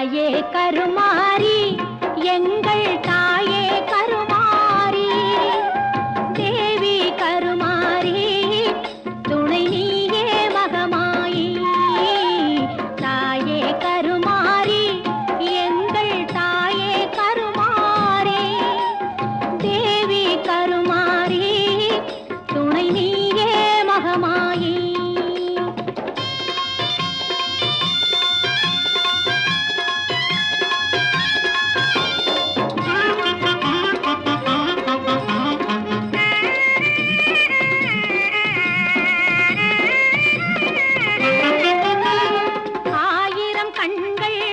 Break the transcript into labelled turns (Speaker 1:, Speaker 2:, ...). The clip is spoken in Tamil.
Speaker 1: தாயே கருமாரி எங்கள் தாயே கருமாரி தேவி கருமாரி துணை நீயே மகமாயி தாயே கருமாரி எங்கள் தாயே கருமாரி தேவி கருமாரி துணை நீயே மகமாயி கண்கள்